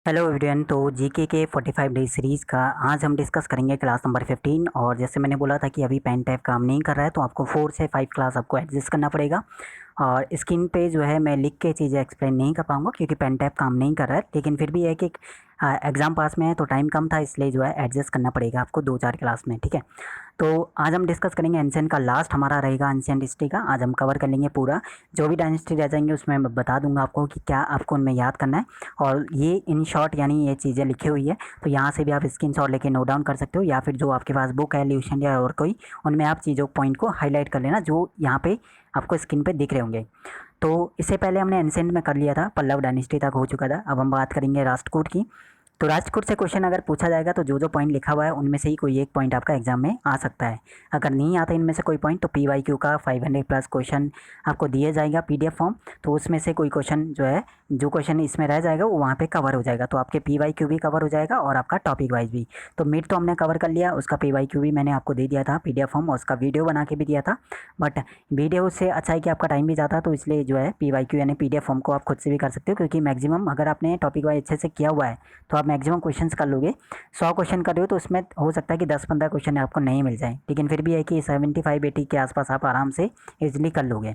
Hello everyone. तो GK के 45 day series का आज हम डिस्कस करेंगे क्लास नंबर 15। और जैसे मैंने बोला था कि अभी पेन टैब काम नहीं कर रहा है तो आपको 4 से 5 क्लास आपको एडजस्ट करना पड़ेगा। और स्क्रीन पे जो है मैं लिख के चीज़ें एक्सप्लेन नहीं कर पाऊँगा क्योंकि पेन टैब काम नहीं कर रहा है, लेकिन फिर भी है कि एग्ज़ाम पास में है तो टाइम कम था, इसलिए जो है एडजस्ट करना पड़ेगा आपको 2-4 क्लास में। ठीक है, तो आज हम डिस्कस करेंगे एंशिएंट का, लास्ट हमारा रहेगा एंशिएंट हिस्ट्री का। आज हम कवर कर लेंगे पूरा, जो भी डायनेस्टी रह जाएंगे उसमें मैं बता दूंगा आपको कि क्या आपको उनमें याद करना है। और ये इन शॉर्ट यानी ये चीज़ें लिखी हुई है, तो यहाँ से भी आप स्क्रीनशॉट लेके नोट डाउन कर सकते हो, या फिर जो आपके पास बुक है ल्यूशन या और कोई, उनमें आप चीज़ों पॉइंट को हाईलाइट कर लेना जो यहाँ पे आपको स्क्रीन पे दिख रहे होंगे। तो इससे पहले हमने एंशिएंट में कर लिया था, पल्लव डायनेस्टी तक हो चुका था। अब हम बात करेंगे राष्ट्रकूट की। तो राजकोट से क्वेश्चन अगर पूछा जाएगा तो जो जो पॉइंट लिखा हुआ है उनमें से ही कोई एक पॉइंट आपका एग्जाम में आ सकता है। अगर नहीं आता इनमें से कोई पॉइंट तो PYQ का 500 प्लस क्वेश्चन आपको दिया जाएगा PDF फॉर्म, तो उसमें से कोई क्वेश्चन जो है, जो क्वेश्चन इसमें रह जाएगा वो वहाँ पे कवर हो जाएगा। तो आपके PYQ भी कवर हो जाएगा और आपका टॉपिक वाइज भी। तो मिड तो हमने कवर कर लिया, उसका PYQ भी मैंने आपको दे दिया था PDF फॉर्म, और उसका वीडियो बना के भी दिया था। बट वीडियो से अच्छा है कि आपका टाइम भी जाता है, तो इसलिए जो है PYQ यानी PDF फॉर्म को आप खुद से भी कर सकते हो, क्योंकि मैक्सिमम अगर आपने टॉपिक वाइज अच्छे से किया हुआ है तो आप मैक्सिमम क्वेश्चंस कर लोगे। 100 क्वेश्चन कर रहे हो तो उसमें हो सकता है कि 10-15 क्वेश्चन आपको नहीं मिल जाए, लेकिन फिर भी है कि 75-80 के आसपास आप आराम से इजीली कर लोगे।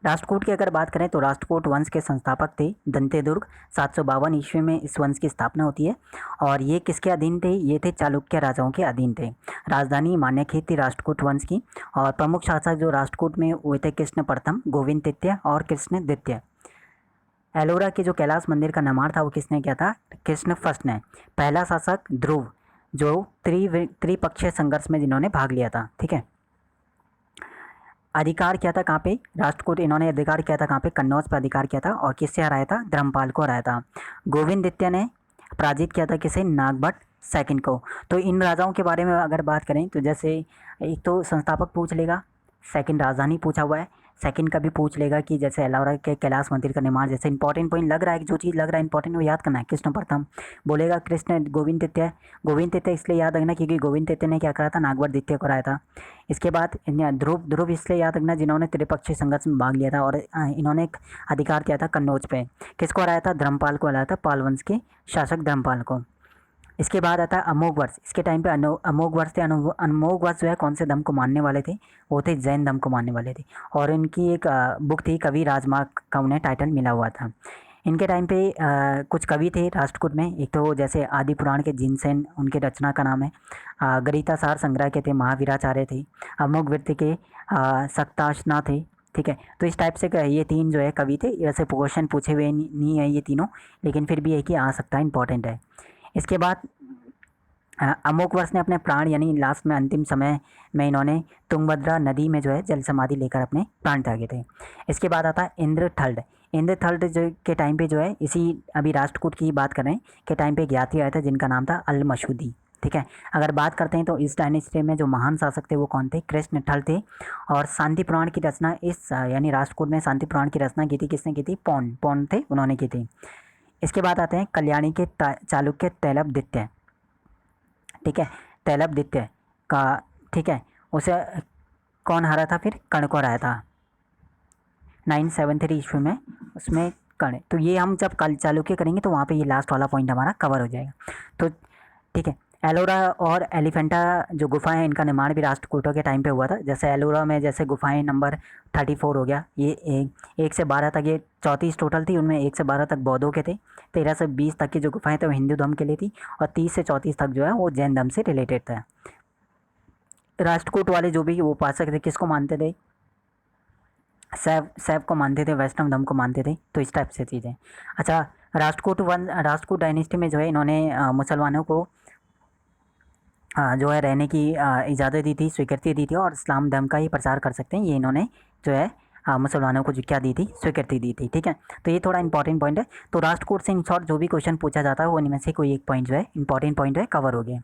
राष्ट्रकूट की अगर बात करें तो राष्ट्रकूट वंश के संस्थापक थे दंतेदुर्ग। 752 ईस्वी में इस वंश की स्थापना होती है। और ये किसके अधीन थे? ये थे चालुक्य राजाओं के अधीन थे। राजधानी मान्यखेत थी राष्ट्रकूट वंश की। और प्रमुख शासक जो राष्ट्रकूट में हुए थे कृष्ण प्रथम, गोविंद तृतीय और कृष्ण द्वितीय। एलोरा के जो कैलाश मंदिर का निर्माण था वो किसने किया था? कृष्ण फर्स्ट ने। पहला शासक ध्रुव, जो त्रिपक्षीय संघर्ष में जिन्होंने भाग लिया था। ठीक है, अधिकार किया था कहाँ पे? राष्ट्रकूट इन्होंने अधिकार किया था कहाँ पे? कन्नौज पर अधिकार किया था। और किससे हराया था? धर्मपाल को हराया था। गोविंद द्वितीय ने पराजित किया था किसे? नागभट्ट सेकंड को। तो इन राजाओं के बारे में अगर बात करें तो जैसे एक तो संस्थापक पूछ लेगा, सेकंड राजधानी पूछा हुआ है, सेकंड का भी पूछ लेगा कि जैसे एलोरा के कैलाश मंदिर का निर्माण, जैसे इंपॉर्टेंट पॉइंट लग रहा है, जो चीज़ लग रहा है इंपॉर्टेंट वो याद करना है। कृष्ण प्रथम बोलेगा, कृष्ण गोविंद तृतीय। गोविंद तृतीय इसलिए याद रखना क्योंकि गोविंद तृतीय ने क्या करा था? नागभट्ट द्वितीय को हराया था। इसके बाद ध्रुव, ध्रुव इसलिए याद रखना जिन्होंने त्रिपक्षीय संघर्ष में भाग लिया था और इन्होंने एक अधिकार किया था कन्नौज पे। किसको हराया था? धर्मपाल को हराया था, पाल वंश के शासक धर्मपाल को। इसके बाद आता है अमोघ वर्ष। इसके टाइम पे अमोघ वर्ष थे। अमोघ वर्ष जो है कौन से धर्म को मानने वाले थे? वो थे जैन धर्म को मानने वाले थे। और इनकी एक बुक थी कवि राजमार्ग का, उन्हें टाइटल मिला हुआ था। इनके टाइम पे कुछ कवि थे राष्ट्रकूट में। एक तो जैसे आदि पुराण के जिनसेन, उनके रचना का नाम है। गीतासार संग्रह के थे महावीराचार्य थे। अमोघ वृत्ति के सक्ताशना थे। ठीक है, तो इस टाइप से ये तीन जो है कवि थे। वैसे क्वेश्चन पूछे हुए नहीं है ये तीनों, लेकिन फिर भी है कि आ सकता है, इंपॉर्टेंट है। इसके बाद अमोघ वर्ष ने अपने प्राण यानी लास्ट में अंतिम समय में इन्होंने तुंगभद्रा नदी में जो है जल समाधि लेकर अपने प्राण त्यागे थे। इसके बाद आता है इंद्रथल्ड। इंद्रथल्ड जो के टाइम पे जो है, इसी अभी राष्ट्रकूट की बात कर रहे हैं, के टाइम पे एक यात्री आया था जिनका नाम था अल-मशूदी। ठीक है, अगर बात करते हैं तो इस डायनेस्टी में जो महान शासक थे वो कौन थे? कृष्ण ठल थे। और शांति पुराण की रचना इस यानी राष्ट्रकूट में शांति पुराण की रचना की थी किसने की थी? पौन थे, उन्होंने की थी। इसके बाद आते हैं कल्याणी के चालुक्य तैलभ द्वितीय। ठीक है, तैलभ द्वितीय का, ठीक है, उसे कौन हरा था? फिर कर्ण को हराया था 973 ईस्वी में, उसमें कर्ण। तो ये हम जब कल चालुक्य करेंगे तो वहाँ पे ये लास्ट वाला पॉइंट हमारा कवर हो जाएगा। तो ठीक है, एलोरा और एलिफेंटा जो गुफाएं हैं इनका निर्माण भी राष्ट्रकूटों के टाइम पे हुआ था। जैसे एलोरा में जैसे गुफाएं नंबर 34 हो गया, ये 1 से 12 तक, ये 34 टोटल थी, उनमें 1 से 12 तक बौद्धों के थे। 13 से 20 तक की जो गुफाएं थे वो हिंदू धर्म के लिए थी, और 30 से 34 तक जो है वो जैन धर्म से रिलेटेड था। राष्ट्रकूट वाले जो भी उपासक थे किसको मानते थे? सैव को मानते थे, वैष्णव धर्म को मानते थे। तो इस टाइप से चीज़ें। अच्छा, राष्ट्रकूट डायनेस्टी में जो है इन्होंने मुसलमानों को जो है रहने की इजाज़त दी थी, स्वीकृति दी थी, और इस्लाम धर्म का ही प्रचार कर सकते हैं, ये इन्होंने जो है मुसलमानों को जो क्या दी थी? स्वीकृति दी थी। ठीक है, तो ये थोड़ा इंपॉर्टेंट पॉइंट है। तो राष्ट्रकूट से इन शॉर्ट जो भी क्वेश्चन पूछा जाता है वो इनमें से कोई एक पॉइंट जो है इंपॉर्टेंट पॉइंट है कवर हो गया।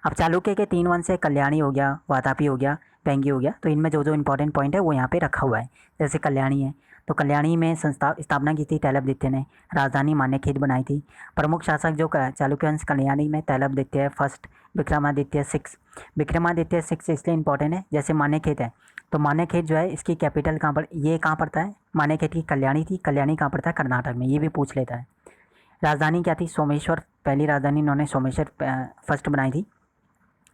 अब चालुक्य के 3 वंश है, कल्याणी हो गया, वातापी हो गया, वेंगी हो गया। तो इनमें जो जो इंपॉर्टेंट पॉइंट है वो यहाँ पे रखा हुआ है। जैसे कल्याणी है, तो कल्याणी में स्थापना की थी तैलभ द्वितीय ने। राजधानी मान्यखेत बनाई थी। प्रमुख शासक जो चालुक्य वंश कल्याणी में तैलभ द्वितीय फर्स्ट, विक्रमादित्य 6। विक्रमादित्य 6 इसलिए इंपॉर्टेंट है, जैसे मान्यखेत है तो मान्यखेत जो है इसकी कैपिटल कहाँ पर, ये कहाँ पड़ता है? मान्यखेत की कल्याणी थी, कल्याणी कहाँ पड़ता है? कर्नाटक में, ये भी पूछ लेता है। राजधानी क्या थी? सोमेश्वर, पहली राजधानी इन्होंने सोमेश्वर फर्स्ट बनाई थी।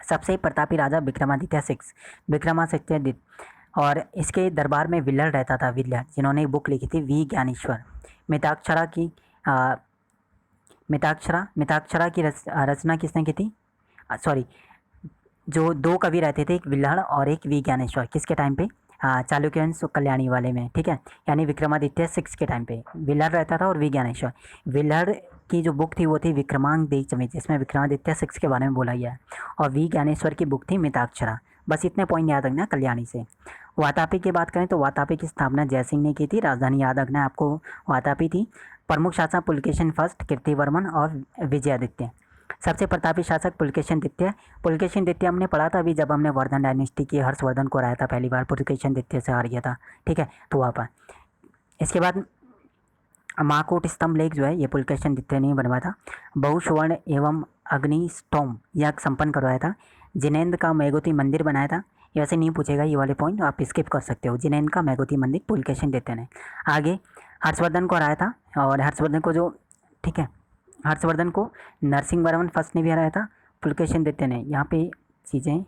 सबसे प्रतापी राजा विक्रमादित्य सिक्स, विक्रमादित्य। और इसके दरबार में विल्लर रहता था, विल्लर, जिन्होंने एक बुक लिखी थी वी ज्ञानेश्वर। मिताक्षरा की मिताक्षरा की रचना किसने की थी? सॉरी, जो दो कवि रहते थे, एक विल्हड़ और एक वी ज्ञानेश्वर, किसके टाइम पे? चालुक्य वंश कल्याणी वाले में, ठीक है, यानी विक्रमादित्य सिक्स के टाइम पे विल्हड़ रहता था और वी ज्ञानेश्वर। विल्हड़ की जो बुक थी वो थी विक्रमांक देशमित, जिसमें विक्रमादित्य सिक्स के बारे में बोला गया है, और वी ज्ञानेश्वर की बुक थी मिताक्षरा। बस इतने पॉइंट याद रखना कल्याणी से। वातापी की बात करें तो वातापी की स्थापना जयसिंह ने की थी। राजधानी याद रखना है आपको, वातापी थी। प्रमुख शासक पुलकेशिन फर्स्ट, कीर्तिवर्मन और विजयादित्य। सबसे प्रतापी शासक पुलकेशिन द्वितीय। पुलकेशिन द्वितीय हमने पढ़ा था अभी, जब हमने वर्धन डायनेस्टी की, हर्षवर्धन को हराया था पहली बार, पुलकेशिन द्वितीय से हार गया था, ठीक है, तो वहाँ पर। इसके बाद महाकूट स्तंभ लेख जो है ये पुलकेशिन द्वितीय ने बनवाया था। बहुसुवर्ण एवं अग्निस्टोम यज्ञ संपन्न करवाया था। जिनेंद्र का मेघोती मंदिर बनाया था। ये वैसे नहीं पूछेगा ये वाले पॉइंट, आप स्किप कर सकते हो। जिनेंद्र का मेघोती मंदिर पुलकेशिन द्वितीय ने। आगे हर्षवर्धन को हराया था, और हर्षवर्धन को जो, ठीक है, हर्षवर्धन को नरसिंहवर्मन फर्स्ट ने भी हराया था, पुलकेशिन द्वितीय ने। यहाँ पे चीज़ें,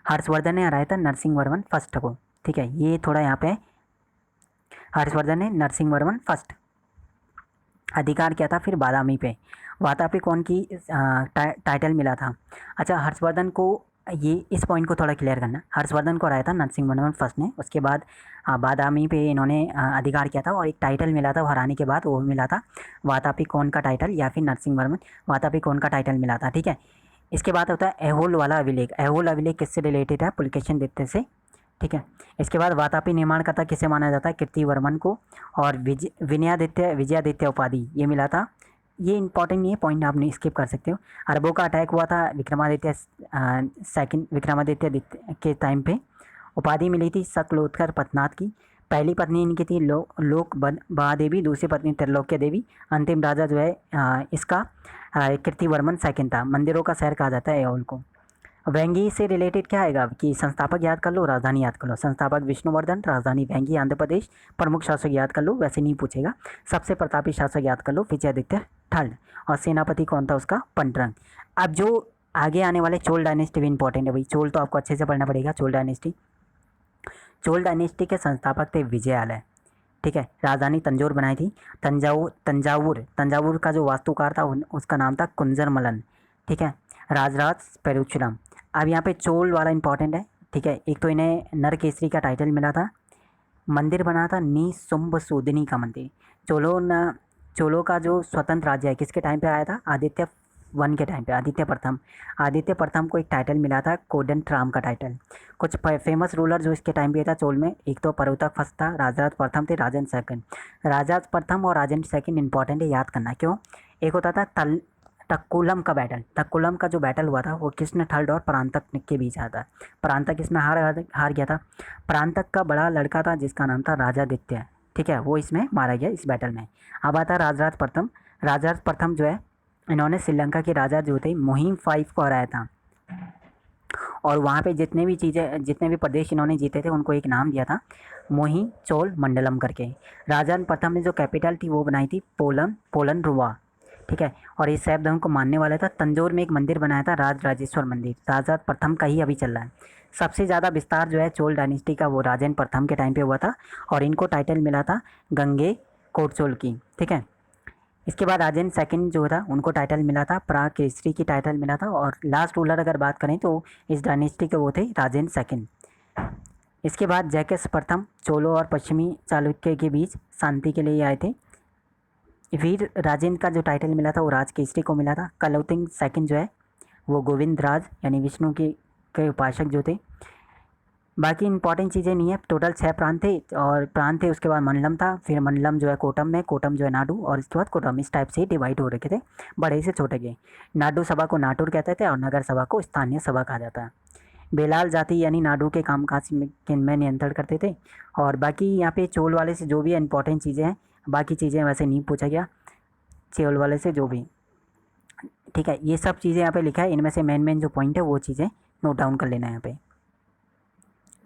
हर्षवर्धन ने हराया था नरसिंहवर्मन फर्स्ट को, ठीक है, ये थोड़ा यहाँ पे हर्षवर्धन ने नरसिंहवर्मन फर्स्ट। अधिकार क्या था फिर बादामी पे। वातापी कौन की टाइटल मिला था? अच्छा, हर्षवर्धन को, ये इस पॉइंट को थोड़ा क्लियर करना। हर्षवर्धन को हराया था नरसिंहवर्मन फर्स्ट ने, उसके बाद बादामी पे इन्होंने अधिकार किया था, और एक टाइटल मिला था वो हराने के बाद, वो मिला था वातापी कौन का टाइटल, या फिर नरसिंहवर्मन वातापी कौन का टाइटल मिला था, ठीक है। इसके बाद होता है ऐहोल वाला अभिलेख। ऐहोल अभिलेख किससे रिलेटेड है? पुलकेशिन द्वितीय से, ठीक है। इसके बाद वातापी निर्माणकर्ता किसे माना जाता है? कीर्तिवर्मन को। और विजयादित्य उपाधि ये मिला था। ये इंपॉर्टेंट नहीं है पॉइंट, आप नहीं स्किप कर सकते हो। अरबों का अटैक हुआ था विक्रमादित्य सेकंड, विक्रमादित्य के टाइम पे। उपाधि मिली थी सकलोत्कर पथनाथ की। पहली पत्नी इनकी थी लोक महादेवी, दूसरी पत्नी त्रिलोक्य देवी। अंतिम राजा जो है इसका कीर्तिवर्मन सेकंड था। मंदिरों का शहर कहा जाता है ऐहोल को। वेंगी से रिलेटेड क्या आएगा कि संस्थापक याद कर लो, राजधानी याद कर लो। संस्थापक विष्णुवर्धन, राजधानी वेंगी आंध्र प्रदेश। प्रमुख शासक याद कर लो, वैसे नहीं पूछेगा। सबसे प्रतापी शासक याद कर लो, विजयादित्य थर्ड। और सेनापति कौन था उसका? पंडरंग। अब जो आगे आने वाले चोल डायनेस्टी भी इंपॉर्टेंट है भाई, चोल तो आपको अच्छे से पढ़ना पड़ेगा। चोल डायनेस्टी के संस्थापक थे विजयालय, ठीक है। राजधानी तंजौर बनाई थी। तंजावुर का जो वास्तुकार था उसका नाम था कुंजरमलन, ठीक है। राजराज पेरुचुरम। अब यहाँ पे चोल वाला इंपॉर्टेंट है, ठीक है। एक तो इन्हें नरकेसरी का टाइटल मिला था। मंदिर बना था निसुम्बसूदिनी का मंदिर। चोलों का जो स्वतंत्र राज्य है किसके टाइम पे आया था? आदित्य वन के टाइम पे, आदित्य प्रथम को एक टाइटल मिला था, कोदंडराम का टाइटल। कुछ फेमस रूलर जो इसके टाइम पे था चोल में, एक तो पर्वतक फर्स्ट था, राजराज प्रथम थे, राजन सेकंड। राजराज प्रथम और राजन सेकंड इंपॉर्टेंट है, याद करना। क्यों? एक होता था तक्कुलम का बैटल। तक्कुलम का जो बैटल हुआ था वो कृष्ण थर्ड और परांतक के बीच आया था। परांतक इसमें हार गया था। परांतक का बड़ा लड़का था जिसका नाम था राजादित्य, ठीक है, वो इसमें मारा गया इस बैटल में। अब आता राजराज प्रथम। राजराज प्रथम जो है इन्होंने श्रीलंका के राजा जो थे मुहिम 5 को हराया था, और वहाँ पे जितने भी प्रदेश इन्होंने जीते थे उनको एक नाम दिया था, मोही चोल मंडलम करके। राजा प्रथम ने जो कैपिटल थी वो बनाई थी पोलन रुवा, ठीक है। और इस शैव धर्म को मानने वाला था। तंजौर में एक मंदिर बनाया था, राजराजेश्वर मंदिर, राजा प्रथम का ही अभी चल रहा है। सबसे ज़्यादा विस्तार जो है चोल डायनेस्टी का वो राजेंद्र प्रथम के टाइम पे हुआ था, और इनको टाइटल मिला था गंगे कोटचोल की, ठीक है। इसके बाद राजेंद्र सेकंड जो था उनको टाइटल मिला था प्राग केसरी की टाइटल मिला था, और लास्ट रूलर अगर बात करें तो इस डायनेस्टी के वो थे राजेंद्र सेकंड। इसके बाद जैकस प्रथम चोलो और पश्चिमी चालुक्य के बीच शांति के लिए आए थे। वीर राजेंद्र का जो टाइटल मिला था वो राज केसरी को मिला था। कलौतिंग सेकंड जो है वो गोविंद राज यानी विष्णु के उपासक जो थे। बाकी इंपॉर्टेंट चीज़ें नहीं है। टोटल 6 प्रांत थे, और प्रांत थे उसके बाद मंडलम था, फिर मंडलम जो है कोटम में, कोटम जो है नाडु, और इसके बाद कोटम। इस टाइप से डिवाइड हो रखे थे बड़े से छोटे के। नाडु सभा को नाटुर कहते थे, और नगर सभा को स्थानीय सभा कहा जाता है। बेलाल जाति यानी नाडु के कामकाज में नियंत्रण करते थे। और बाकी यहाँ पे चोल वाले से जो भी इंपॉर्टेंट चीज़ें हैं, बाकी चीज़ें वैसे नहीं पूछा गया चोल वाले से जो भी, ठीक है। ये सब चीज़ें यहाँ पे लिखा है, इनमें से मेन जो पॉइंट है वो चीज़ें नोट डाउन कर लेना है यहाँ पे,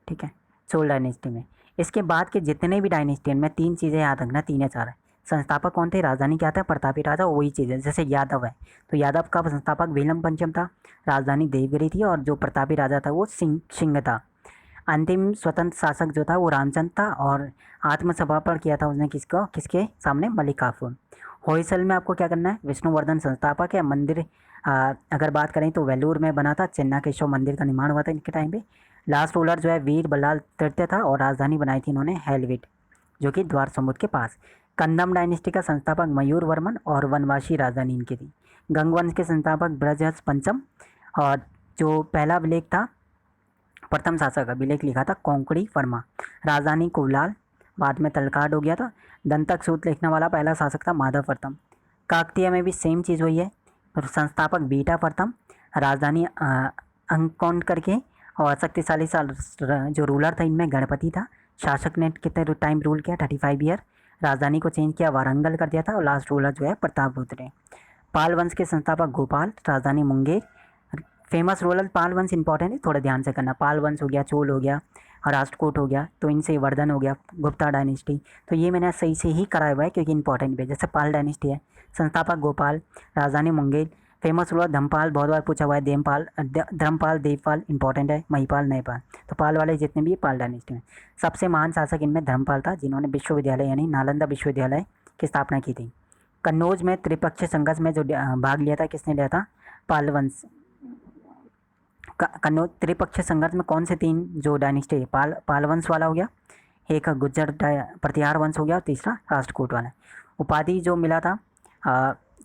ठीक है। चोल डायनेस्टी में इसके बाद के जितने भी डायनेस्टी में 3 चीज़ें याद रखना, 3 या 4 है। संस्थापक कौन थे? राजधानी क्या था? प्रतापी राजा, वही चीज़ है। जैसे यादव है तो यादव का संस्थापक विलम पंचम था, राजधानी देवगिरी थी, और जो प्रतापी राजा था वो सिंह था। अंतिम स्वतंत्र शासक जो था वो रामचंद्र था, और आत्मसमर्पण किया था उसने किसके सामने? मलिक काफूर। होयसल में आपको क्या करना है? विष्णुवर्धन संस्थापक है। मंदिर अगर बात करें तो वेलूर में बना था, चेन्नाकेशव मंदिर का निर्माण हुआ था इनके टाइम पे। लास्ट रूलर जो है वीर बल्लाल तृतीय था, और राजधानी बनाई थी इन्होंने हेलविट, जो कि द्वार समुद्र के पास। कंदम डायनेस्टी का संस्थापक मयूर वर्मन, और वनवासी राजधानी इनकी थी। गंगवंश के संस्थापक ब्रजहंस पंचम, और जो पहला अभिलेख था, प्रथम शासक अभिलेख लिखा था कोंकणी वर्मा। राजधानी कुवलाल, बाद में तलकाड हो गया था। दंतक सूत्र लिखने वाला पहला शासक था माधव प्रथम। काकतीय में भी सेम चीज़ हुई है, संस्थापक बीटा प्रथम, राजधानी अंकौंड करके, और शक्तिशाली जो रूलर था इनमें गणपति था। शासक ने कितने टाइम रूल किया? 35 ईयर। राजधानी को चेंज किया, वारंगल कर दिया था, और लास्ट रूलर जो है प्रताप रुद्र। पाल वंश के संस्थापक गोपाल, राजधानी मुंगेर। फेमस रूलर पाल वंश इंपॉर्टेंट है, थोड़ा ध्यान से करना। पाल वंश हो गया, चोल हो गया, राष्ट्रकूट हो गया, तो इनसे वर्धन हो गया, गुप्ता डायनेस्टी। तो ये मैंने सही से ही कराया हुआ है क्योंकि इंपॉर्टेंट भी है। जैसे पाल डायनेस्टी है, संस्थापक गोपाल, राजधानी मुंगेर। फेमस रूलर धर्मपाल, बहुत बार पूछा हुआ है। धर्मपाल, देवपाल इंपॉर्टेंट है, महिपाल, नयपाल। तो पाल वाले जितने भी पाल डायनेस्टी में। सबसे महान शासक इनमें धर्मपाल था, जिन्होंने विश्वविद्यालय यानी नालंदा विश्वविद्यालय की स्थापना की थी। कन्नौज में त्रिपक्षीय संघर्ष में जो भाग लिया था, किसने लिया था? पाल वंश। कन्नौज त्रिपक्षीय संघर्ष में कौन से 3 जो डायनेस्टी? पाल वंश वाला हो गया, एक गुज्जर प्रतिहार वंश हो गया, और तीसरा राष्ट्रकूट वाला। उपाधि जो मिला था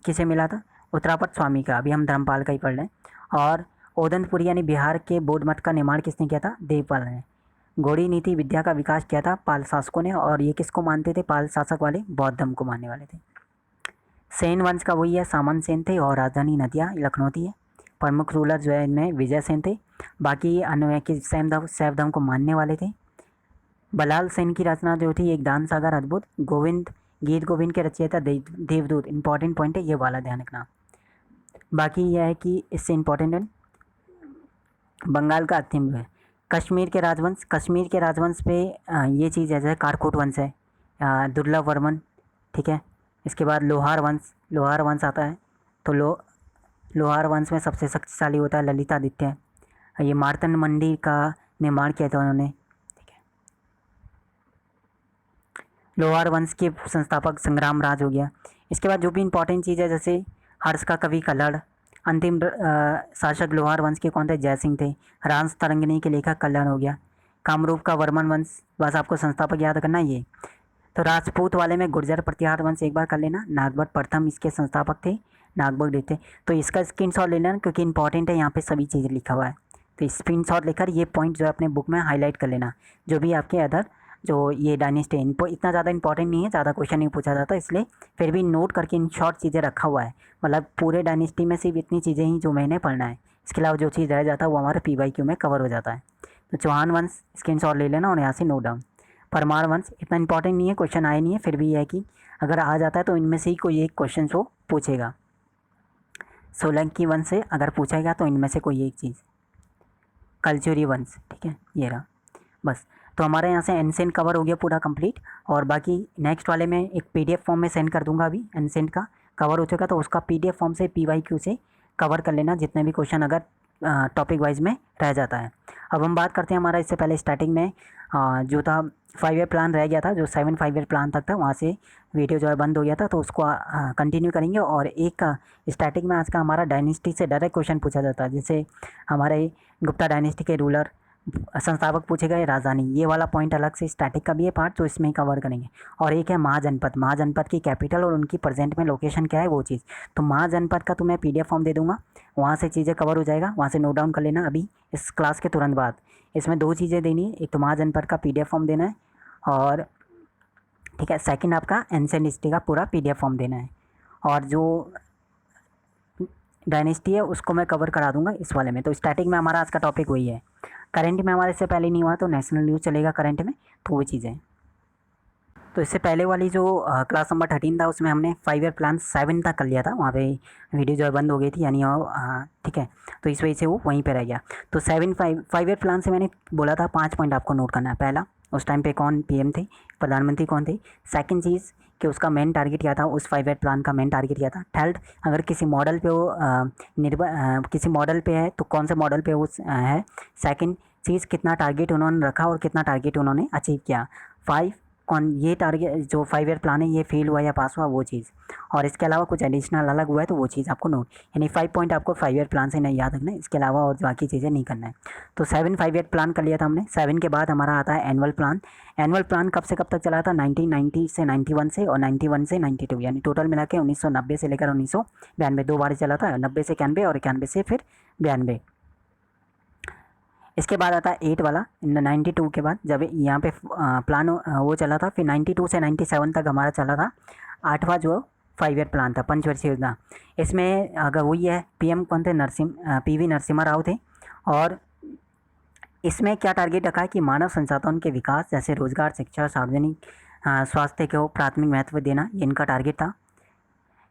किसे मिला था? उत्तरापट स्वामी का, अभी हम धर्मपाल का ही पढ़ लें। और ओदनपुरी यानी बिहार के बौद्ध मठ का निर्माण किसने किया था? देवपाल ने। गौड़ी नीति विद्या का विकास किया था पाल शासकों ने, और ये किसको मानते थे? पाल शासक वाले बौद्ध धर्म को मानने वाले थे। सेन वंश का वही है, सामंत सेन थे, और राजधानी नदिया लखनऊ थी है। प्रमुख रूलर जो है इनमें विजय सेन थे, बाकी अन्य के शैव धर्म को मानने वाले थे। बलाल सेन की रचना जो थी एक दान सागर अद्भुत। गीत गोविंद के रचयिता देवदूत, इंपॉर्टेंट पॉइंट है, ये वाला ध्यान रखना। बाकी यह है कि इससे इंपॉर्टेंट है बंगाल का अंतिम है कश्मीर के राजवंश पे ये चीज़ जैसे कारकोट वंश है, दुर्लभ वर्मन, ठीक है। इसके बाद लोहार वंश आता है, तो लोहार वंश में सबसे शक्तिशाली होता है ललितादित्य। ये मार्तंड मंदिर का निर्माण किया था उन्होंने, ठीक है। लोहार वंश के संस्थापक संग्राम राज हो गया। इसके बाद जो भी इंपॉर्टेंट चीज़ है, जैसे हर्ष का कवि कल्हड़। अंतिम शासक लोहार वंश के कौन थे? जय सिंह थे। रांस तरंगिणी के लेखक कल्याण हो गया। कामरूप का वर्मन वंश, बस आपको संस्थापक याद करना ये। तो राजपूत वाले में गुर्जर प्रतिहार वंश एक बार कर लेना। नागभट्ट प्रथम इसके संस्थापक थे, नागभट्ट थे। तो इसका स्क्रीनशॉट ले लेना क्योंकि इंपॉर्टेंट है, यहाँ पे सभी चीज़ें लिखा हुआ है। तो स्क्रीनशॉट लेकर ये पॉइंट जो है अपने बुक में हाईलाइट कर लेना। जो भी आपके अदर जो ये डायनेस्टी इनको इतना ज़्यादा इंपॉर्टेंट नहीं है, ज़्यादा क्वेश्चन नहीं पूछा जाता, इसलिए फिर भी नोट करके इन शॉर्ट चीज़ें रखा हुआ है। मतलब पूरे डायनेस्टी में सिर्फ इतनी चीज़ें ही जो मैंने पढ़ना है, इसके अलावा जो चीज़ रह जाता है वो हमारे PYQ में कवर हो जाता है। तो चौहान वंश स्क्रीनशॉट ले लेना और यहाँ से नोट डाउन। परमार वंश इतना इंपॉर्टेंट नहीं है, क्वेश्चन आए नहीं है, फिर भी यह है कि अगर आ जाता है तो इनमें से ही कोई एक क्वेश्चन वो पूछेगा। सोलंकी वंश से अगर पूछेगा तो इनमें से कोई एक चीज़। कलचुरी वंश, ठीक है, ये रहा बस। तो हमारे यहाँ से एनसेंट कवर हो गया पूरा कंप्लीट, और बाकी नेक्स्ट वाले में एक PDF फॉर्म में सेंड कर दूंगा। अभी एनसेंट का कवर हो चुका, तो उसका PDF फॉर्म से PYQ से कवर कर लेना जितने भी क्वेश्चन अगर टॉपिक वाइज में रह जाता है। अब हम बात करते हैं हमारा इससे पहले स्टार्टिंग में जो था 5 ईयर प्लान रह गया था, जो 5 ईयर प्लान तक था, वहाँ से वीडियो जो है बंद हो गया था, तो उसको कंटिन्यू करेंगे। और एक स्टार्टिंग में आज का हमारा डायनेस्टी से डायरेक्ट क्वेश्चन पूछा जाता है, जैसे हमारे गुप्ता डायनेस्टी के रूलर संस्थापक पूछे गए राजधानी, ये वाला पॉइंट अलग से स्टैटिक का भी है पार्ट, तो इसमें ही कवर करेंगे। और एक है महाजनपद की कैपिटल और उनकी प्रेजेंट में लोकेशन क्या है वो चीज़। तो महाजनपद का तो मैं PDF फॉर्म दे दूंगा, वहाँ से चीज़ें कवर हो जाएगा, वहाँ से नोट डाउन कर लेना अभी इस क्लास के तुरंत बाद। इसमें 2 चीज़ें देनी है, एक तो महाजनपद का PDF फॉर्म देना है, और ठीक है, सेकेंड आपका एंशिएंट हिस्ट्री का पूरा PDF फॉर्म देना है। और जो डायनेस्टी है उसको मैं कवर करा दूंगा इस वाले में। तो स्टैटिक में हमारा आज का टॉपिक वही है। करंट में हमारे इससे पहले नहीं हुआ, तो नेशनल न्यूज़ चलेगा करंट में, तो वो चीज़ें। तो इससे पहले वाली जो क्लास नंबर 13 था उसमें हमने 5 ईयर प्लान 7 तक कर लिया था, वहाँ पे वीडियो जो है बंद हो गई थी, यानी ठीक है, तो इस वजह से वो वहीं पे रह गया। तो 5 ईयर प्लान से मैंने बोला था 5 पॉइंट आपको नोट करना है। पहला, उस टाइम पे कौन PM थे, प्रधानमंत्री कौन थे। सेकंड चीज़ कि उसका मेन टारगेट क्या था, उस 5 ईयर प्लान का मेन टारगेट क्या था। थर्ड, अगर किसी मॉडल पे वो किसी मॉडल पे है तो कौन से मॉडल पे वो है। सेकंड चीज़, कितना टारगेट उन्होंने रखा और कितना टारगेट उन्होंने अचीव किया। 5 कौन ये टारगेट जो 5 ईयर प्लान है ये फेल हुआ या पास हुआ वो चीज़, और इसके अलावा कुछ एडिशनल अलग हुआ है तो वो चीज़ आपको नोट, यानी 5 पॉइंट आपको 5 ईयर प्लान से नहीं याद रखना है, इसके अलावा और बाकी चीज़ें नहीं करना है। तो 7 5 ईयर प्लान कर लिया था हमने। 7 के बाद हमारा आता है एनुअल प्लान। एनुअल प्लान कब से कब तक चला था, 1990 से 91 से, और 91 से 92, यानी टोटल मिला के 1990 से लेकर 1992 2 बार चला था, 90 से 91 और 91 से फिर 92। इसके बाद आता है 8 वाला 92 के बाद, जब यहाँ पे प्लान वो चला था, फिर 92 से 97 तक हमारा चला था 8वां जो 5 ईयर प्लान था, पंचवर्षीय योजना। इसमें अगर वही है पीएम कौन थे, पीवी नरसिम्हा राव थे। और इसमें क्या टारगेट रखा है कि मानव संसाधन के विकास जैसे रोजगार, शिक्षा, सार्वजनिक स्वास्थ्य को प्राथमिक महत्व देना, ये इनका टारगेट था।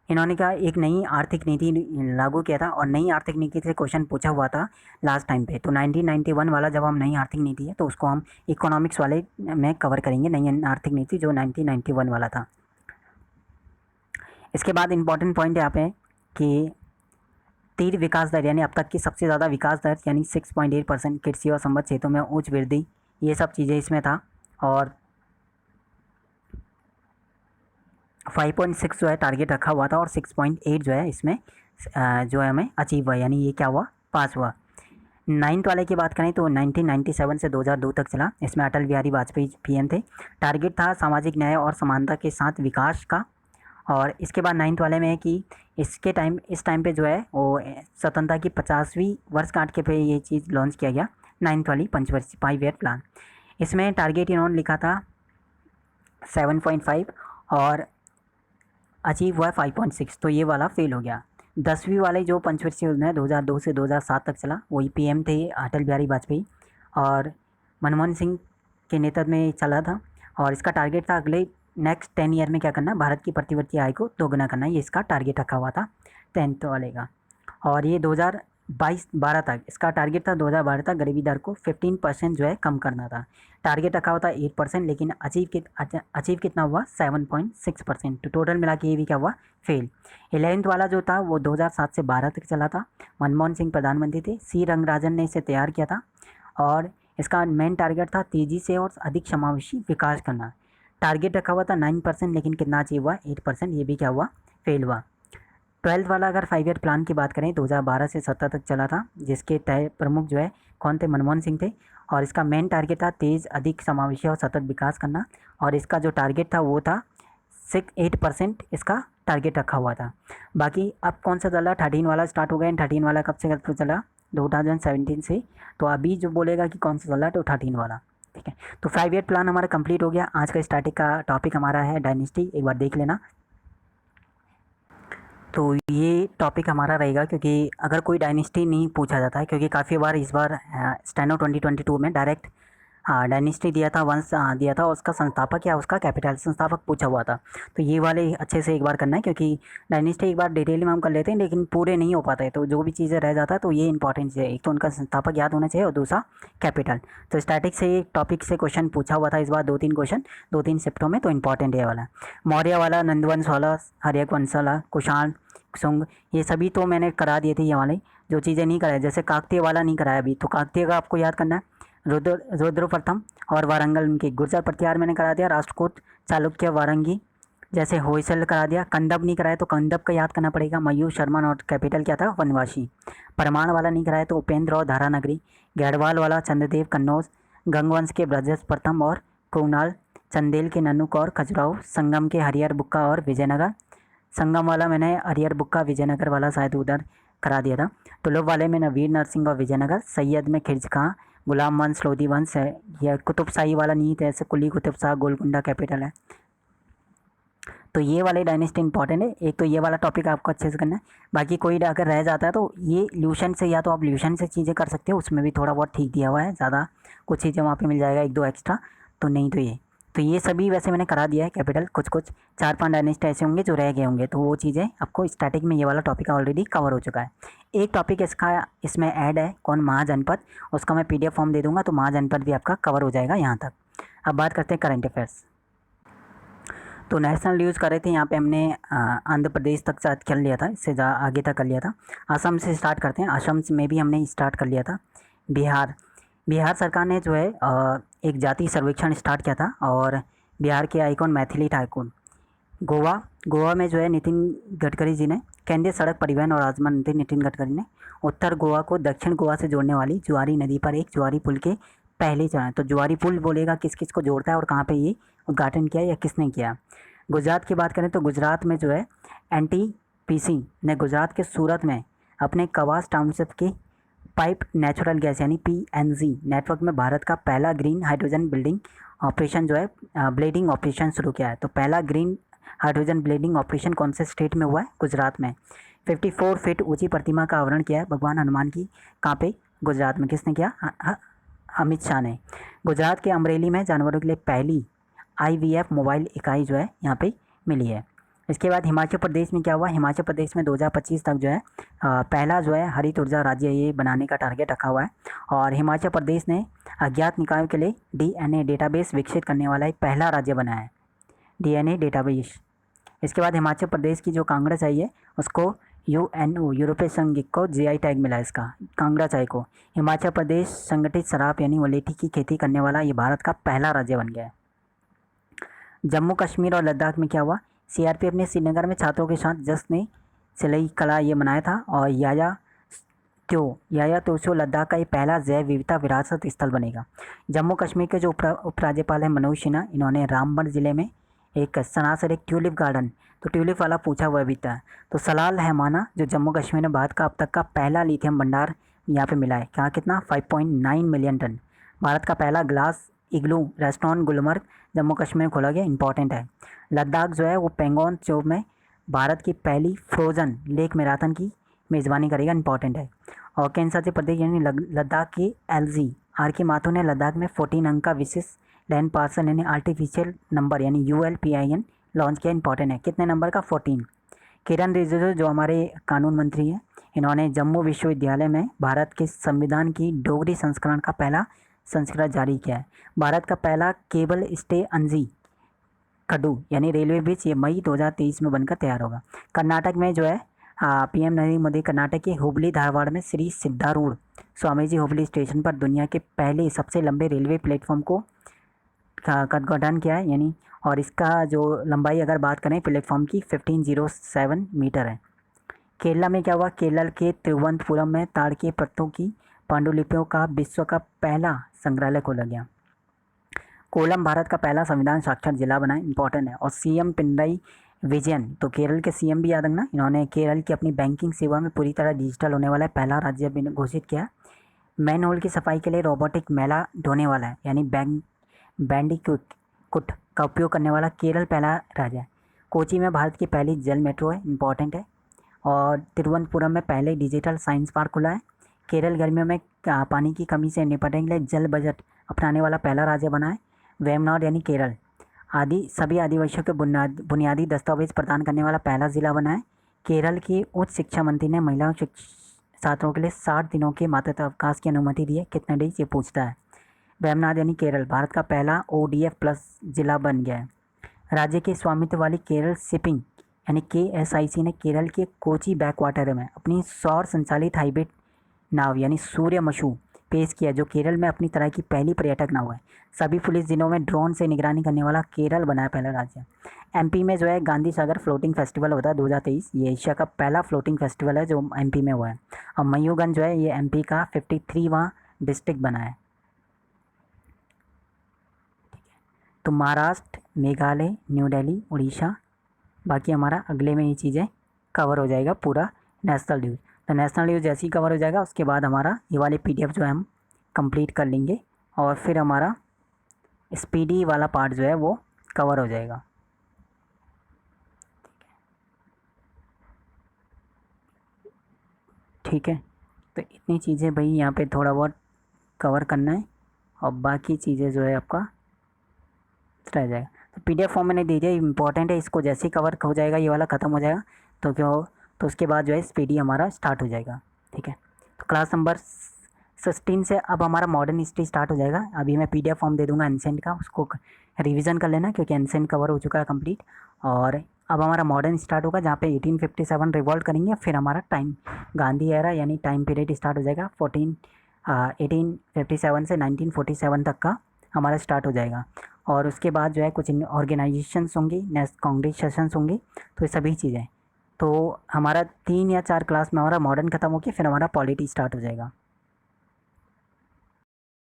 इन्होंने क्या एक नई आर्थिक नीति लागू किया था, और नई आर्थिक नीति से क्वेश्चन पूछा हुआ था लास्ट टाइम पे। तो 1991 वाला जब हम नई आर्थिक नीति है तो उसको हम इकोनॉमिक्स वाले में कवर करेंगे, नई आर्थिक नीति जो 1991 वाला था। इसके बाद इंपॉर्टेंट पॉइंट यहाँ पे कि तीव्र विकास दर, यानी अब तक की सबसे ज़्यादा विकास दर, यानी 6.8% कृषि और संबद्ध क्षेत्रों में उच्च वृद्धि, ये सब चीज़ें इसमें था। और 5.6 जो है टारगेट रखा हुआ था, और 6.8 जो है इसमें जो है हमें अचीव हुआ, यानी ये क्या हुआ, पास हुआ। 9th वाले की बात करें तो 1997 से 2002 तक चला। इसमें अटल बिहारी वाजपेयी पीएम थे। टारगेट था सामाजिक न्याय और समानता के साथ विकास का। और इसके बाद 9th वाले में है कि इस टाइम पे जो है वो स्वतंत्रता की 50वीं वर्षगांठ के पे ये चीज़ लॉन्च किया गया, 9th वाली पंचवर्षीय 5 ईयर प्लान। इसमें टारगेट इन्होंने लिखा था 7.5 और अचीव हुआ है 5.6, तो ये वाला फेल हो गया। 10वीं वाले जो पंचवर्षीय योजना है 2002 से 2007 तक चला, वही पीएम थे अटल बिहारी वाजपेयी और मनमोहन सिंह के नेतृत्व में चला था। और इसका टारगेट था अगले नेक्स्ट 10 ईयर में क्या करना, भारत की प्रतिवर्ती आय को दोगुना करना, ये इसका टारगेट रखा हुआ था 10th वाले का। और ये 2012 तक इसका टारगेट था, 2012 तक गरीबी दर को 15% जो है कम करना था। टारगेट रखा हुआ था 8%, लेकिन अचीव कितना हुआ, 7.6%। तो टोटल मिला के ये भी क्या हुआ, फेल। 11th वाला जो था वो 2007 से 12 तक चला था। मनमोहन सिंह प्रधानमंत्री थे, सी रंगराजन ने इसे तैयार किया था। और इसका मेन टारगेट था तेज़ी से और अधिक समावेशी विकास करना। टारगेट रखा हुआ था 9%, लेकिन कितना अचीव हुआ, 8%, ये भी क्या हुआ, फेल हुआ। 12th वाला अगर 5 ईयर प्लान की बात करें 2012 से 17 तक चला था, जिसके तय प्रमुख जो है कौन थे, मनमोहन सिंह थे। और इसका मेन टारगेट था तेज़, अधिक, समावेशी और सतत विकास करना। और इसका जो टारगेट था वो था 8% इसका टारगेट रखा हुआ था। बाकी अब कौन सा चला, 13 वाला स्टार्ट हो गया। 13 वाला कब से कब चला, 2017 से। तो अभी जो बोलेगा कि कौन सा चला तो 13 वाला, ठीक है। तो 5 ईयर प्लान हमारा कंप्लीट हो गया। आज का स्टैटिक का टॉपिक हमारा है डायनेस्टी, एक बार देख लेना। तो ये टॉपिक हमारा रहेगा, क्योंकि अगर कोई डायनेस्टी नहीं पूछा जाता है, क्योंकि काफ़ी बार इस बार स्टेनो 2022 में डायरेक्ट डायनेस्टी दिया था, वंश दिया था, उसका संस्थापक या उसका कैपिटल संस्थापक पूछा हुआ था। तो ये वाले अच्छे से एक बार करना है, क्योंकि डायनेस्टी एक बार डिटेल में हम कर लेते हैं लेकिन पूरे नहीं हो पाते, तो जो भी चीज़ें रह जाता है तो ये इंपॉर्टेंट है। एक तो उनका संस्थापक याद होना चाहिए और दूसरा कैपिटल। तो स्टैटिक से एक टॉपिक से क्वेश्चन पूछा हुआ था इस बार, 2-3 क्वेश्चन 2-3 शिफ्टों में, तो इंपॉर्टेंट है वाला। मौर्य वाला, नंदवंश वाला, हर्यक वंश वाला, कुषाण, शुंग, ये सभी तो मैंने करा दिए थे। ये वाले जो चीज़ें नहीं कराए, जैसे काकतीय वाला नहीं कराया अभी, तो काकतीय का आपको याद करना है। रुद्र प्रथम और वारंगल उनकी, गुर्जर प्रतिहार मैंने करा दिया, राष्ट्रकूट, चालुक्य, वारंगी, जैसे होयसल करा दिया। कंदब नहीं कराया तो कंदब का याद करना पड़ेगा, मयूर शर्मन, और कैपिटल क्या था, वनवासी। परमाण वाला नहीं कराया तो उपेंद्र और धारानगरी। गैरवाल वाला, चंद्रदेव, कन्नौज, गंगवंश के ब्रजस प्रथम और कुणाल, चंदेल के नन्नूक और खजुराहो, संगम के हरिहर बुक्का और विजयनगर। संगम वाला मैंने हरिहर बुक्का, विजयनगर वाला शायद उधर करा दिया था। तुलुप वाले में वीर नरसिंह और विजयनगर। सैयद में खिर्ज खां, गुलाम वंश, लोधी वंश है। यह कुतुब शाही वाला नहीं था, ऐसे कुली कुतुब शाह, गोलकुंडा कैपिटल है। तो ये वाले डायनेस्टी इंपॉर्टेंट है। एक तो ये वाला टॉपिक आपको अच्छे से करना है। बाकी कोई अगर रह जाता है तो ये ल्यूशन से, या तो आप ल्यूशन से चीज़ें कर सकते हो, उसमें भी थोड़ा बहुत ठीक दिया हुआ है, ज़्यादा कुछ चीज़ें वहाँ पे मिल जाएगा, 1-2 एक्स्ट्रा। तो नहीं तो ये सभी वैसे मैंने करा दिया है कैपिटल। कुछ 4-5 डायनेस्टी ऐसे होंगे जो रह गए होंगे, तो वो चीज़ें आपको स्टैटिक में ये वाला टॉपिक ऑलरेडी कवर हो चुका है। एक टॉपिक इसमें ऐड है, कौन, महाजनपद। उसका मैं PDF फॉर्म दे दूँगा, तो महाजनपद भी आपका कवर हो जाएगा यहाँ तक। अब बात करते हैं करंट अफेयर्स। तो नेशनल न्यूज़ कर रहे थे, यहाँ पे हमने आंध्र प्रदेश तक शायद कर लिया था, इससे आगे तक कर लिया था। असम से स्टार्ट करते हैं, असम में भी हमने स्टार्ट कर लिया था। बिहार, बिहार सरकार ने जो है एक जाति सर्वेक्षण स्टार्ट किया था, और बिहार के आइकॉन मैथिली ठाकुर। गोवा, गोवा में जो है नितिन गडकरी जी ने, केंद्रीय सड़क परिवहन और राजमार्ग मंत्री नितिन गडकरी ने उत्तर गोवा को दक्षिण गोवा से जोड़ने वाली जुआरी नदी पर एक जुआरी पुल के पहले चरण, तो जुआरी पुल बोलेगा किस किस को जोड़ता है और कहाँ पे ये उद्घाटन किया या किसने किया। गुजरात की बात करें तो गुजरात में जो है एनटीपीसी ने गुजरात के सूरत में अपने कवास टाउनशिप के पाइप नेचुरल गैस यानी पीएनजी नेटवर्क में भारत का पहला ग्रीन हाइड्रोजन बिल्डिंग ऑपरेशन जो है ब्लेडिंग ऑपरेशन शुरू किया है। तो पहला ग्रीन हाइड्रोजन ब्लेडिंग ऑपरेशन कौन से स्टेट में हुआ है? गुजरात में। 54 फीट ऊंची प्रतिमा का आवरण किया है भगवान हनुमान की, कहाँ पे? गुजरात में। किसने किया? अमित शाह ने। गुजरात के अमरेली में जानवरों के लिए पहली IVF मोबाइल इकाई जो है यहाँ पे मिली है। इसके बाद हिमाचल प्रदेश में क्या हुआ? हिमाचल प्रदेश में 2025 तक जो है पहला जो है हरित ऊर्जा राज्य ये बनाने का टारगेट रखा हुआ है, और हिमाचल प्रदेश ने अज्ञात निकायों के लिए DNA डेटाबेस विकसित करने वाला एक पहला राज्य बना है, DNA डेटाबेस। इसके बाद हिमाचल प्रदेश की जो कांगड़ा चाय है उसको UNO यूरोपीय संघ को GI टैग मिला है इसका, कांगड़ा चाय को। हिमाचल प्रदेश संगठित शराब यानी वलेठी की खेती करने वाला ये भारत का पहला राज्य बन गया है। जम्मू कश्मीर और लद्दाख में क्या हुआ? CRPF ने श्रीनगर में छात्रों के साथ जश्न सिलाई कला ये मनाया था, और याया तोशो लद्दाख का ये पहला जैव विविधता विरासत स्थल बनेगा। जम्मू कश्मीर के जो उपराज्यपाल हैं मनोज सिन्हा, इन्होंने रामबन ज़िले में एक सनासर एक ट्यूलिप गार्डन, तो ट्यूलिप वाला पूछा हुआ भी था। तो सलाल रहमाना जो जम्मू कश्मीर में भारत का अब तक का पहला लिथियम भंडार यहाँ पे मिला है, क्या कितना? 5.9 मिलियन टन। भारत का पहला ग्लास इग्लू रेस्टोरेंट गुलमर्ग जम्मू कश्मीर में खोला गया, इंपॉर्टेंट है। लद्दाख जो है वो पेंगोंग त्सो में भारत की पहली फ्रोजन लेक मैराथन की मेज़बानी करेगा, इंपॉर्टेंट है। और केंद्र प्रदेश यानी लद्दाख की LG RK माथुर ने लद्दाख में 14 अंक का विशेष लैंड पार्सल यानी आर्टिफिशियल नंबर यानी ULPIN लॉन्च किया, इंपॉर्टेंट है। कितने नंबर का? 14। किरण रिजिजू जो हमारे कानून मंत्री हैं, इन्होंने जम्मू विश्वविद्यालय में भारत के संविधान की डोगरी संस्करण का पहला संस्करण जारी किया है। भारत का पहला केबल स्टे अंजी खड्डू यानी रेलवे ब्रिज ये मई 2023 में बनकर तैयार होगा। कर्नाटक में जो है PM नरेंद्र मोदी कर्नाटक के हुबली धारवाड़ में श्री सिद्धारूढ़ स्वामीजी हुबली स्टेशन पर दुनिया के पहले सबसे लंबे रेलवे प्लेटफॉर्म को का उद्घाटन किया है, यानी और इसका जो लंबाई अगर बात करें प्लेटफॉर्म की 1507 मीटर है। केरला में क्या हुआ? केरल के तिरुवनंतपुरम में ताड़ के पत्तों की पांडुलिपियों का विश्व का पहला संग्रहालय खोला गया। कोलम भारत का पहला संविधान साक्षर जिला बना, इंपॉर्टेंट है। और CM पिनराई विजयन, तो केरल के CM भी याद रखना, इन्होंने केरल की अपनी बैंकिंग सेवा में पूरी तरह डिजिटल होने वाला पहला राज्य घोषित किया। मैन होल की सफाई के लिए रोबोटिक मैला ढोने वाला है यानी बैंडिकुट का उपयोग करने वाला केरल पहला राज्य है। कोची में भारत की पहली जल मेट्रो है, इंपॉर्टेंट है। और तिरुवनंतपुरम में पहले डिजिटल साइंस पार्क खुला है। केरल गर्मियों में पानी की कमी से निपटने के लिए जल बजट अपनाने वाला पहला राज्य बना है। वेमनाड यानी केरल सभी आदिवासियों के बुनियादी दस्तावेज प्रदान करने वाला पहला ज़िला बना है। केरल की उच्च शिक्षा मंत्री ने महिलाओं छात्रों के लिए 60 दिनों के मातृत्व अवकाश की अनुमति दी है। कितने डेज ये पूछता है। वेमनाड यानी केरल भारत का पहला ODF प्लस जिला बन गया है। राज्य के स्वामित्व वाली केरल शिपिंग यानी KSIC ने केरल के कोची बैकवाटर में अपनी सौर संचालित हाइब्रिड नाव यानी सूर्यमशु पेश किया, जो केरल में अपनी तरह की पहली पर्यटक नाव है। सभी पुलिस जिलों में ड्रोन से निगरानी करने वाला केरल बना है पहला राज्य। MP में जो है गांधी सागर फ्लोटिंग फेस्टिवल होता है 2023, ये एशिया का पहला फ्लोटिंग फेस्टिवल है जो MP में हुआ है। और मयूरगंज जो है ये MP का 53वां डिस्ट्रिक्ट बना है। तो महाराष्ट्र, मेघालय, न्यू दिल्ली, उड़ीसा, बाकी हमारा अगले में ये चीज़ें कवर हो जाएगा पूरा नेशनल न्यूज़। तो नेशनल न्यूज़ जैसे ही कवर हो जाएगा उसके बाद हमारा ये वाले PDF जो है हम कंप्लीट कर लेंगे, और फिर हमारा स्पीडी वाला पार्ट जो है वो कवर हो जाएगा। ठीक है, तो इतनी चीज़ें भाई यहाँ पे थोड़ा बहुत कवर करना है, और बाकी चीज़ें जो है आपका रह जाएगा। तो PDF फॉर्म मैंने दे दिया, इंपॉर्टेंट है, इसको जैसे ही कवर हो जाएगा ये वाला ख़त्म हो जाएगा तो उसके बाद जो है स्पीडी हमारा स्टार्ट हो जाएगा। ठीक है, तो क्लास नंबर 16 से अब हमारा मॉडर्न हिस्ट्री स्टार्ट हो जाएगा। अभी मैं पीडीएफ फॉर्म दे दूंगा एंसेंट का, उसको रिवीजन कर लेना क्योंकि एंसेंट कवर हो चुका है कंप्लीट। और अब हमारा मॉडर्न स्टार्ट होगा जहाँ पे 1857 रिवॉल्ट करेंगे, फिर हमारा टाइम गांधी एरा यानी टाइम पीरियड स्टार्ट हो जाएगा। 1857 से 1947 तक का हमारा स्टार्ट हो जाएगा। और उसके बाद जो है कुछ ऑर्गेनाइजेशंस होंगी, नेक्स्ट कांग्रेस सेशंस होंगी, तो ये सभी चीज़ें। तो हमारा 3 या 4 क्लास में हमारा मॉडर्न खत्म होकर फिर हमारा पॉलिटी स्टार्ट हो जाएगा।